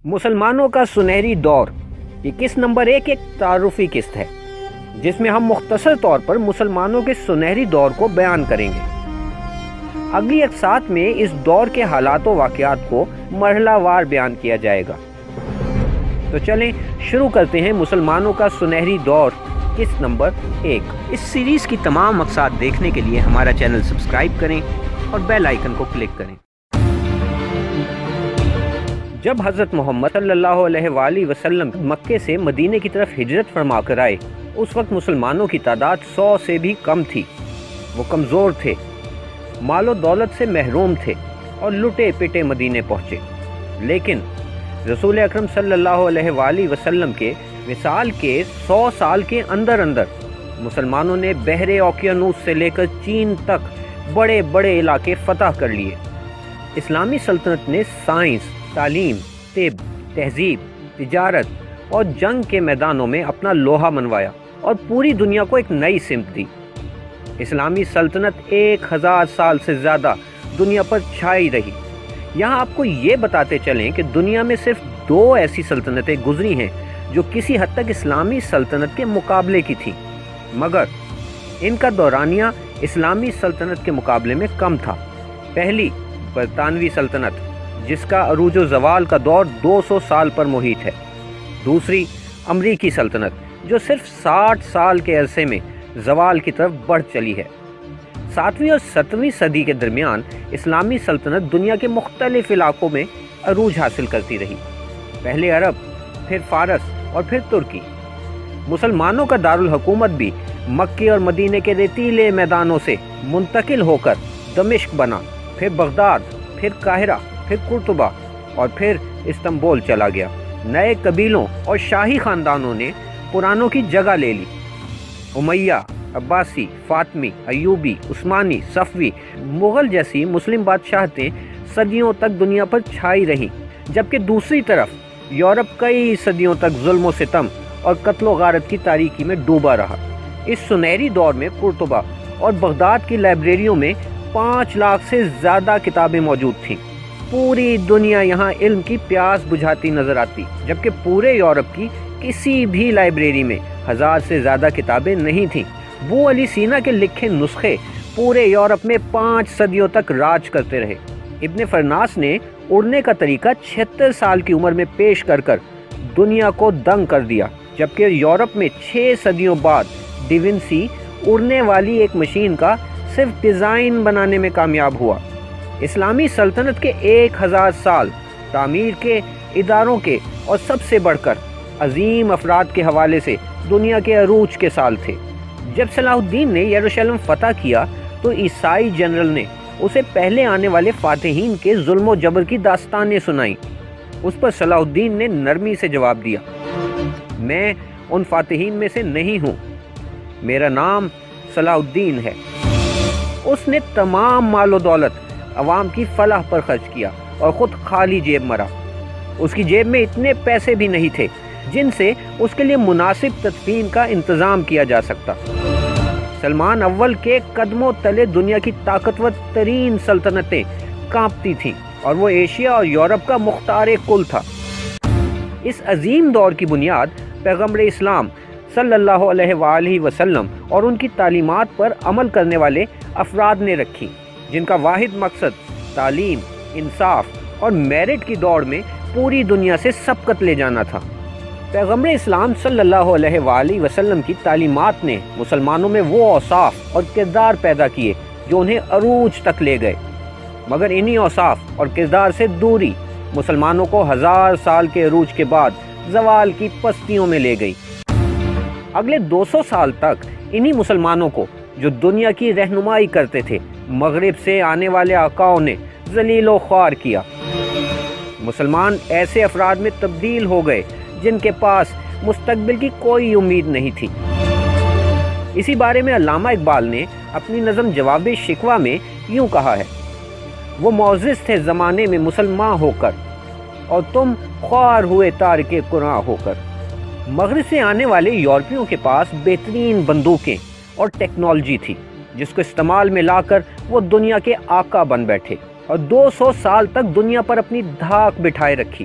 مسلمانوں کا سنہری دور، یہ قسط نمبر 1 ایک تعارفی قسط ہے جس میں ہم مختصر طور پر مسلمانوں کے سنہری دور کو بیان کریں گے۔ اگلی اقساط میں اس دور کے حالات و واقعات کو مرحلہ وار بیان کیا جائے گا۔ تو چلیں شروع کرتے ہیں مسلمانوں کا سنہری دور قسط نمبر 1۔ اس سیریز کی تمام اقساط دیکھنے کے لیے ہمارا چینل سبسکرائب کریں اور بیل آئیکن کو کلک کریں۔ جب حضرت محمد صلی اللہ علیہ وآلہ وسلم مکے سے مدینے کی طرف ہجرت فرما کر آئے، اس وقت مسلمانوں کی تعداد 100 سے بھی کم تھی۔ وہ کمزور تھے، مال و دولت سے محروم تھے اور لٹے پٹے مدینے پہنچے۔ لیکن رسول اکرم صلی اللہ علیہ وآلہ وسلم کے وصال کے 100 سال کے اندر مسلمانوں نے بحر اوقیانوس سے لے کر چین تک بڑے بڑے علاقے فتح کر لیے۔ اسلامی سلطنت نے سائنس، تعلیم، طب، تہذیب، تجارت اور جنگ کے میدانوں میں اپنا لوہا منوایا اور پوری دنیا کو ایک نئی سمت دی۔ اسلامی سلطنت 1000 سال سے زیادہ دنیا پر چھائی رہی۔ یہاں آپ کو یہ بتاتے چلیں کہ دنیا میں صرف 2 ایسی سلطنتیں گزری ہیں جو کسی حد تک اسلامی سلطنت کے مقابلے کی تھیں، مگر ان کا دورانیہ اسلامی سلطنت کے مقابلے میں کم تھا۔ پہلی برطانوی سلطنت، جس کا عروج و زوال کا دور 200 سال پر محیط ہے۔ دوسری امریکی سلطنت، جو صرف 60 سال کے عرصے میں زوال کی طرف بڑھ چلی ہے۔ 7ویں اور 7ویں صدی کے درمیان اسلامی سلطنت دنیا کے مختلف علاقوں میں عروج حاصل کرتی رہی، پہلے عرب، پھر فارس اور پھر ترکی۔ مسلمانوں کا دارالحکومت بھی مکے اور مدینے کے ریتیلے میدانوں سے منتقل ہو کر دمشق بنا، پھر بغداد، پھر قاہرہ، پھر قرطبہ اور پھر استنبول چلا گیا۔ نئے قبیلوں اور شاہی خاندانوں نے پرانوں کی جگہ لے لی۔ امیہ، عباسی، فاطمی، ایوبی، عثمانی، صفوی، مغل جیسی مسلم بادشاہتیں صدیوں تک دنیا پر چھائی رہیں، جبکہ دوسری طرف یورپ کئی صدیوں تک ظلم و ستم اور قتل و غارت کی تاریکی میں ڈوبا رہا۔ اس سنہری دور میں قرطبہ اور بغداد کی لائبریریوں میں 5 لاکھ سے زیادہ کتابیں موجود تھیں۔ پوری دنیا یہاں علم کی پیاس بجھاتی نظر آتی، جبکہ پورے یورپ کی کسی بھی لائبریری میں 1000 سے زیادہ کتابیں نہیں تھیں۔ ابو علی سینا کے لکھے نسخے پورے یورپ میں 5 صدیوں تک راج کرتے رہے۔ ابن فرناس نے اڑنے کا طریقہ 76 سال کی عمر میں پیش کر دنیا کو دنگ کر دیا، جبکہ یورپ میں 6 صدیوں بعد ڈیونسی اڑنے والی ایک مشین کا صرف ڈیزائن بنانے میں کامیاب ہوا۔ اسلامی سلطنت کے 1000 سال تعمیر کے، اداروں کے اور سب سے بڑھ کر عظیم افراد کے حوالے سے دنیا کے عروج کے سال تھے۔ جب صلاح الدین نے یروشلم فتح کیا تو عیسائی جنرل نے اسے پہلے آنے والے فاتحین کے ظلم و جبر کی داستانیں سنائیں۔ اس پر صلاح الدین نے نرمی سے جواب دیا، میں ان فاتحین میں سے نہیں ہوں، میرا نام صلاح الدین ہے۔ اس نے تمام مال و دولت عوام کی فلاح پر خرچ کیا اور خود خالی جیب مرا۔ اس کی جیب میں اتنے پیسے بھی نہیں تھے جن سے اس کے لیے مناسب تدفین کا انتظام کیا جا سکتا۔ سلمان اول کے قدموں تلے دنیا کی طاقتور ترین سلطنتیں کانپتی تھیں اور وہ ایشیا اور یورپ کا مختار کل تھا۔ اس عظیم دور کی بنیاد پیغمبر اسلام صلی اللہ علیہ وآلہ وسلم اور ان کی تعلیمات پر عمل کرنے والے افراد نے رکھی، جن کا واحد مقصد تعلیم، انصاف اور میرٹ کی دوڑ میں پوری دنیا سے سبقت لے جانا تھا۔ پیغمبر اسلام صلی اللہ علیہ وآلہ وسلم کی تعلیمات نے مسلمانوں میں وہ اوصاف اور کردار پیدا کیے جو انہیں عروج تک لے گئے، مگر انہی اوصاف اور کردار سے دوری مسلمانوں کو 1000 سال کے عروج کے بعد زوال کی پستیوں میں لے گئی۔ اگلے 200 سال تک انہی مسلمانوں کو، جو دنیا کی رہنمائی کرتے تھے، مغرب سے آنے والے آقاؤں نے ذلیل و خوار کیا۔ مسلمان ایسے افراد میں تبدیل ہو گئے جن کے پاس مستقبل کی کوئی امید نہیں تھی۔ اسی بارے میں علامہ اقبال نے اپنی نظم جواب شکوہ میں یوں کہا ہے، وہ معزز تھے زمانے میں مسلمان ہو کر، اور تم خوار ہوئے تارک قرآن ہو کر۔ مغرب سے آنے والے یورپیوں کے پاس بہترین بندوقیں اور ٹیکنالوجی تھی، جس کو استعمال میں لا کر وہ دنیا کے آقا بن بیٹھے اور 200 سال تک دنیا پر اپنی دھاک بٹھائے رکھی۔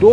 2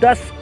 10